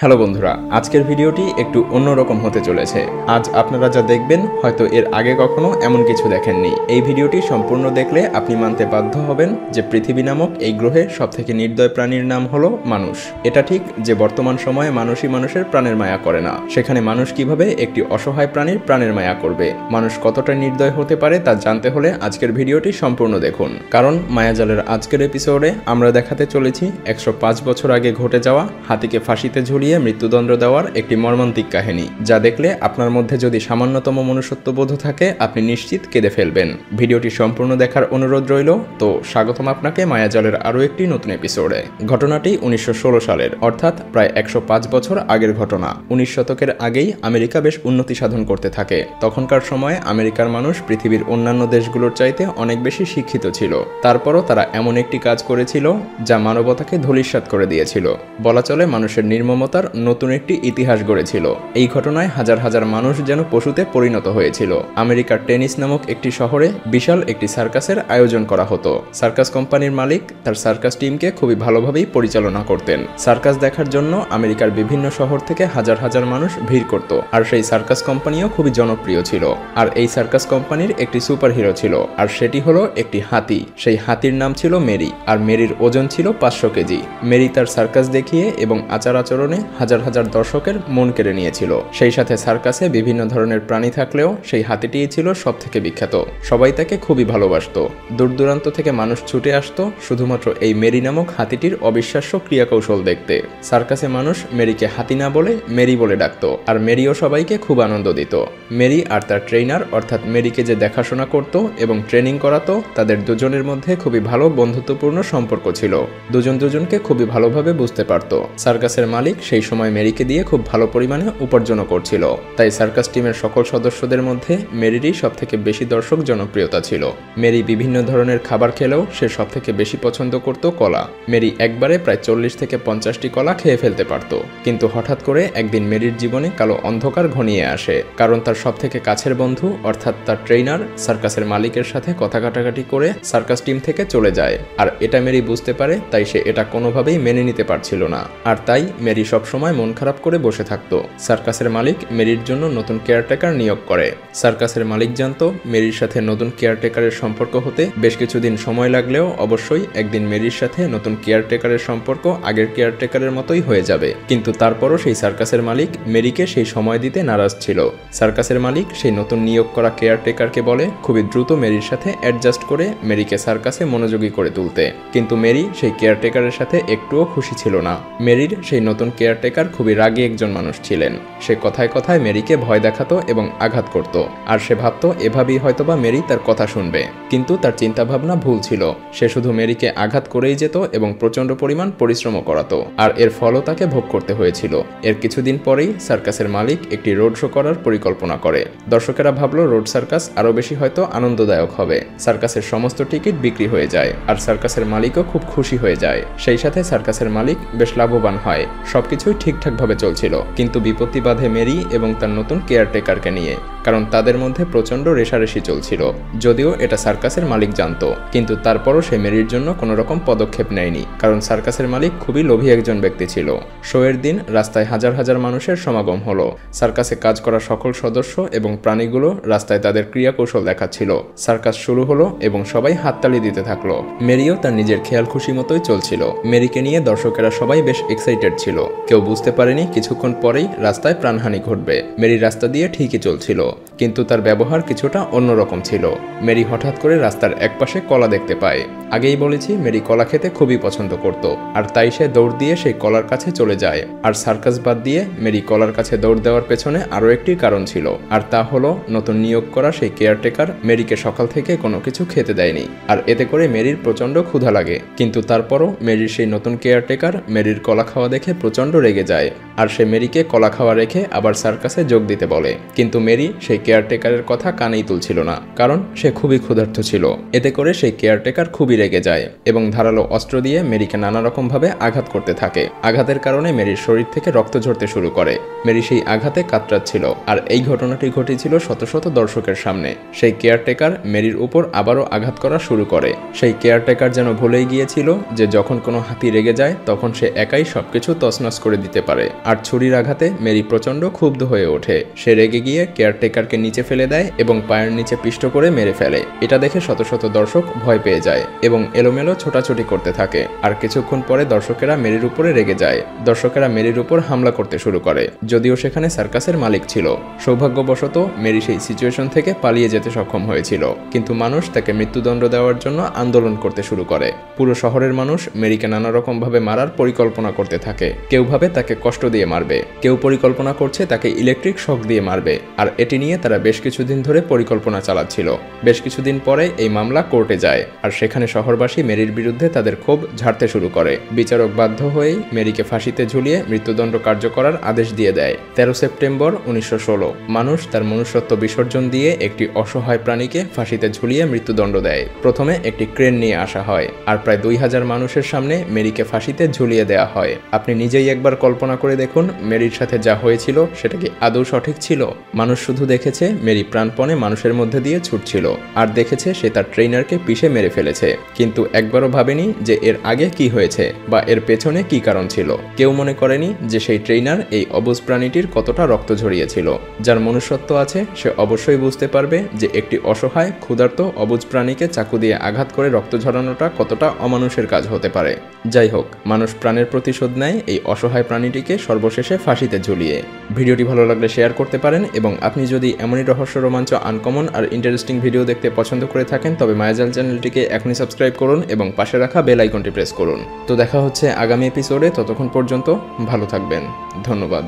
Hello বন্ধুরা, আজকের ভিডিওটি একটু অন্যরকম হতে চলেছে। আজ আপনারা যা দেখবেন হয়তো এর আগে কখনো এমন কিছু দেখেননি। এই ভিডিওটি সম্পূর্ণ দেখলে আপনি মানতে বাধ্য হবেন যে পৃথিবী নামক এই গ্রহে সবথেকে নির্দয় প্রাণীর নাম হলো মানুষ। এটা ঠিক যে বর্তমান সময়ে মানুষই মানুষের প্রাণের মায়া করে না, সেখানে মানুষ কিভাবে একটি অসহায় প্রাণীর প্রাণের মায়া করবে। মানুষ কতটা নির্দয় হতে পারে তা জানতে হলে আজকের ভিডিওটি সম্পূর্ণ দেখুন, কারণ মায়াজালের আজকের এপিসোডে আমরা দেখাতে চলেছি 105 বছর আগে ঘটে যাওয়া হাতিকে ফাঁসিতে ঝুলিয়ে মৃত্যুদণ্ড দেওয়ার একটি মর্মান্তিক কাহিনী, যা দেখলে আপনার মধ্যে যদি সামান্যতম মনুষ্যত্ববোধ থাকে আপনি নিশ্চিত কেঁদে ফেলবেন। ভিডিওটি সম্পূর্ণ দেখার অনুরোধ রইল। তো স্বাগতম আপনাকে মায়াজালের আরও একটি নতুন এপিসোডে। ঘটনাটি 1916 সালের, অর্থাৎ প্রায় 105 বছর আগের ঘটনা। 19 শতকের আগেই আমেরিকা বেশ উন্নতি সাধন করতে থাকে। তখনকার সময়ে আমেরিকার মানুষ পৃথিবীর অন্যান্য দেশগুলোর চাইতে অনেক বেশি শিক্ষিত ছিল। তারপরও তারা এমন একটি কাজ করেছিল যা মানবতাকে ধূলিসাৎ করে দিয়েছিল। বলা চলে মানুষের নির্মমতার নতুন একটি ইতিহাস গড়েছিল। এই ঘটনায় হাজার হাজার মানুষ যেন পশুতে পরিণত হয়েছিল। আমেরিকার টেনিস নামক একটি শহরে বিশাল একটি সার্কাসের আয়োজন করা হতো। সার্কাস কোম্পানির মালিক তার সার্কাস টিমকে খুবই ভালোভাবেই পরিচালনা করতেন। সার্কাস দেখার জন্য আমেরিকার বিভিন্ন শহর থেকে হাজার হাজার মানুষ ভিড় করত, আর সেই সার্কাস কোম্পানিও খুবই জনপ্রিয় ছিল। আর এই সার্কাস কোম্পানির একটি সুপার হিরো ছিল, আর সেটি হলো একটি হাতি। সেই হাতির নাম ছিল মেরি, আর মেরির ওজন ছিল 500 কেজি। মেরি তার সার্কাস দেখিয়ে এবং আচার আচরণে হাজার হাজার দর্শকের মন কেড়ে নিয়েছিল। সেই সাথে সার্কাসে বিভিন্ন ধরনের প্রাণী থাকলেও সেই হাতিটিই ছিল সব থেকে বিখ্যাত। সবাই তাকে খুবই ভালোবাসত। দূর দূরান্ত থেকে মানুষ ছুটে আসতো শুধুমাত্র এই মেরি নামক হাতিটির অবিশ্বাস্য ক্রিয়াকৌশল দেখতে। সার্কাসে মানুষ মেরিকে হাতি না বলে মেরি বলে ডাকত, আর মেরিও সবাইকে খুব আনন্দ দিত। মেরি আর তার ট্রেনার অর্থাৎ মেরিকে যে দেখাশোনা করত এবং ট্রেনিং করাতো, তাদের দুজনের মধ্যে খুবই ভালো বন্ধুত্বপূর্ণ সম্পর্ক ছিল। দুজন দুজনকে খুবই ভালোভাবে বুঝতে পারত। সার্কাসের মালিক সেই সময় মেরিকে দিয়ে খুব ভালো পরিমাণে উপার্জনও করছিল। তাই সার্কাস টিমের সকল সদস্যদের মধ্যে মেরিরই সব থেকে বেশি দর্শক জনপ্রিয়তা ছিল। মেরি বিভিন্ন ধরনের খাবার খেলেও সে সব থেকে বেশি পছন্দ করত কলা। মেরি একবারে প্রায় 40 থেকে 50টি কলা খেয়ে ফেলতে পারত। কিন্তু হঠাৎ করে একদিন মেরির জীবনে কালো অন্ধকার ঘনিয়ে আসে, কারণ তার সব থেকে কাছের বন্ধু অর্থাৎ তার ট্রেনার সার্কাসের মালিকের সাথে কথা কাটাকাটি করে সার্কাস টিম থেকে চলে যায়। আর এটা মেরি বুঝতে পারে, তাই সে এটা কোনোভাবেই মেনে নিতে পারছিল না। আর তাই মেরি সবসময় মন খারাপ করে বসে থাকতো। সার্কাসের মালিক মেরির জন্য নতুন কেয়ারটেকার নিয়োগ করে। সার্কাসের মালিক জানতো মেরির সাথে নতুন কেয়ারটেকারের সম্পর্ক হতে বেশ কিছুদিন সময় লাগলেও অবশ্যই একদিন মেরির সাথে নতুন কেয়ারটেকারের সম্পর্ক আগের কেয়ারটেকারের মতোই হয়ে যাবে। কিন্তু তারপরও সেই সার্কাসের মালিক মেরিকে সেই সময় দিতে নারাজ ছিল। সার্কাসের মালিক সেই নতুন নিয়োগ করা কেয়ারটেকারকে বলে খুবই দ্রুত মেরির সাথে অ্যাডজাস্ট করে মেরিকে সার্কাসে মনোযোগী করে তুলতে। কিন্তু মেরি সেই কেয়ারটেকারের সাথে একটুও খুশি ছিল না। মেরির সেই নতুন কেয়ারটেকার খুবই রাগী একজন মানুষ ছিলেন। সে কথায় কথায় মেরিকে ভয় দেখাতো এবং আঘাত করত, আর সে ভাবতো এভাবেই হয়তোবা মেরি তার কথা শুনবে। কিন্তু তার চিন্তাভাবনা ভুল ছিল। সে শুধু মেরিকে আঘাত করেই যেত এবং প্রচন্ড পরিমাণ পরিশ্রমও করাতো, আর এর ফলও তাকে ভোগ করতে হয়েছিল। এর কিছুদিন পরেই সার্কাসের মালিক একটি রোড শো করার পরিকল্পনা করে। দর্শকেরা ভাবলো রোড সার্কাস আরও বেশি হয়তো আনন্দদায়ক হবে। সার্কাসের সমস্ত টিকিট বিক্রি হয়ে যায়, আর সার্কাসের মালিকও খুব খুশি হয়ে যায়। সেই সাথে সার্কাসের মালিক বেশ লাভবান হয়। সবকিছুই ঠিকঠাকভাবে চলছিল, কিন্তু বিপত্তি বাধে মেরি এবং তার নতুন কেয়ারটেকারকে নিয়ে, কারণ তাদের মধ্যে প্রচন্ড রেষারেষি চলছিল। যদিও এটা সার্কাসের মালিক জানতো, কিন্তু তারপরও সে মেরির জন্য কোনো রকম পদক্ষেপ নেয়নি, কারণ সার্কাসের মালিক খুবই লোভী একজন ব্যক্তি ছিল। শোয়ের দিন রাস্তায় হাজার হাজার মানুষের সমাগম হলো। সার্কাসে কাজ করা সকল সদস্য এবং প্রাণীগুলো রাস্তায় তাদের ক্রিয়াকৌশল দেখাচ্ছিল। সার্কাস শুরু হলো এবং সবাই হাততালি দিতে থাকলো। মেরিও তার নিজের খেয়াল খুশি মতোই চলছিল। মেরিকে নিয়ে দর্শকেরা সবাই বেশ এক্সাইটেড ছিল। কেউ বুঝতে পারেনি কিছুক্ষণ পরেই রাস্তায় প্রাণহানি ঘটবে। মেরি রাস্তা দিয়ে ঠিকই চলছিল, কিন্তু তার ব্যবহার কিছুটা অন্যরকম ছিল। মেরি হঠাৎ করে রাস্তার একপাশে কলা দেখতে পায়। আগেই বলেছি মেরি কলা খেতে খুবই পছন্দ করত, আর তাই সে দৌড় দিয়ে সেই কলার কাছে চলে যায়। আর সার্কাস বাদ দিয়ে মেরি কলার কাছে দৌড় দেওয়ার পেছনে আরও একটি কারণ ছিল, আর তা হলো নতুন নিয়োগ করা সেই কেয়ারটেকার মেরিকে সকাল থেকে কোনো কিছু খেতে দেয়নি, আর এতে করে মেরির প্রচন্ড ক্ষুধা লাগে। কিন্তু তারপরও মেরির সেই নতুন কেয়ারটেকার মেরির কলা খাওয়া দেখে প্রচন্ড রেগে যায়, আর সে মেরিকে কলা খাওয়া রেখে আবার সার্কাসে যোগ দিতে বলে। কিন্তু মেরি সেই কেয়ারটেকারের কথা কানেই তুলছিল না, কারণ সে খুবই ক্ষুধার্ত ছিল। এতে করে সেই কেয়ারটেকার খুবই রেগে যায় এবং ধারালো অস্ত্র দিয়ে মেরিকে নানা রকম ভাবে আঘাত করতে থাকে। আঘাতের কারণে মেরির শরীর থেকে রক্ত ঝরতে শুরু করে। মেরি সেই আঘাতে কাতরাচ্ছিল, আর এই ঘটনাটি ঘটেছিল শত শত দর্শকের সামনে। সেই কেয়ারটেকার মেরির উপর আবারও আঘাত করা শুরু করে। সেই কেয়ারটেকার যেন ভুলেই গিয়েছিল যে যখন কোনো হাতি রেগে যায় তখন সে একাই সবকিছু তছনছ করে করে দিতে পারে। আর ছুরির আঘাতে মেরি প্রচণ্ড ক্ষুব্ধ হয়ে ওঠে। সে রেগে গিয়ে কেয়ারটেকারকে নিচে ফেলে দেয় এবং পায়ের নিচে পিষ্ট করে মেরে ফেলে। এটা দেখে শত শত দর্শক ভয় পেয়ে যায় এবং এলোমেলো ছোটাছুটি করতে থাকে। আর কিছুক্ষণ পরে দর্শকেরা মেরির উপরে রেগে যায়। দর্শকেরা মেরির উপর হামলা করতে শুরু করে, যদিও সেখানে সার্কাসের মালিক ছিল। সৌভাগ্যবশত মেরি সেই সিচুয়েশন থেকে পালিয়ে যেতে সক্ষম হয়েছিল, কিন্তু মানুষ তাকে মৃত্যুদণ্ড দেওয়ার জন্য আন্দোলন করতে শুরু করে। পুরো শহরের মানুষ মেরিকে নানা রকম ভাবে মারার পরিকল্পনা করতে থাকে। কেউ ভাবে তাকে কষ্ট দিয়ে মারবে, কেউ পরিকল্পনা করছে তাকে ইলেকট্রিক শক দিয়ে মারবে। আর এটি নিয়ে তারা বেশ কিছুদিন ধরে পরিকল্পনা চালাচ্ছিল। বেশ কিছুদিন পরে এই মামলা কোর্টে যায়, আর সেখানে শহরবাসী মেরির বিরুদ্ধে তাদের ক্ষোভ ঝাড়তে শুরু করে। বিচারক বাধ্য হয়েই মেরিকে ফাঁসিতে ঝুলিয়ে মৃত্যুদণ্ড কার্যকরার আদেশ দিয়ে দেয়। 13 সেপ্টেম্বর 1916 মানুষ তার মনুষ্যত্ব বিসর্জন দিয়ে একটি অসহায় প্রাণীকে ফাঁসিতে ঝুলিয়ে মৃত্যুদণ্ড দেয়। প্রথমে একটি ক্রেন নিয়ে আসা হয়, আর প্রায় 2000 মানুষের সামনে মেরিকে ফাঁসিতে ঝুলিয়ে দেওয়া হয়। আপনি নিজেই একবার কল্পনা করে দেখুন, মেরির সাথে যা হয়েছিল সেটা কি আদৌ সঠিক ছিল? মানুষ শুধু দেখেছে মেরি প্রাণপণে মানুষের মধ্যে দিয়ে ছুটছিল, আর দেখেছে সে তার ট্রেনারকে পিষে মেরে ফেলেছে, কিন্তু একবারও ভাবেনি যে এর আগে কি হয়েছে বা এর পেছনে কি কারণ ছিল। কেউ মনে করেনি যে সেই ট্রেনার এই অবুঝ প্রাণীটির কতটা রক্ত ঝরিয়েছিল। যার মনুষ্যত্ব আছে সে অবশ্যই বুঝতে পারবে যে একটি অসহায় ক্ষুধার্ত অবুঝ প্রাণীকে চাকু দিয়ে আঘাত করে রক্ত ঝরানোটা কতটা অমানুষের কাজ হতে পারে। যাই হোক, মানুষ প্রাণের প্রতিশোধ নেয় এই অসহায় প্রাণীটিকে সর্বশেষে ফাঁসিতে ঝুলিয়ে। ভিডিওটি ভালো লাগলে শেয়ার করতে পারেন, এবং আপনি যদি এমনই রহস্য, রোমাঞ্চ, আনকমন আর ইন্টারেস্টিং ভিডিও দেখতে পছন্দ করে থাকেন তবে মায়াজাল চ্যানেলটিকে এখনই সাবস্ক্রাইব করুন এবং পাশে রাখা বেল আইকনটি প্রেস করুন। তো দেখা হচ্ছে আগামী এপিসোডে। ততক্ষণ পর্যন্ত ভালো থাকবেন। ধন্যবাদ।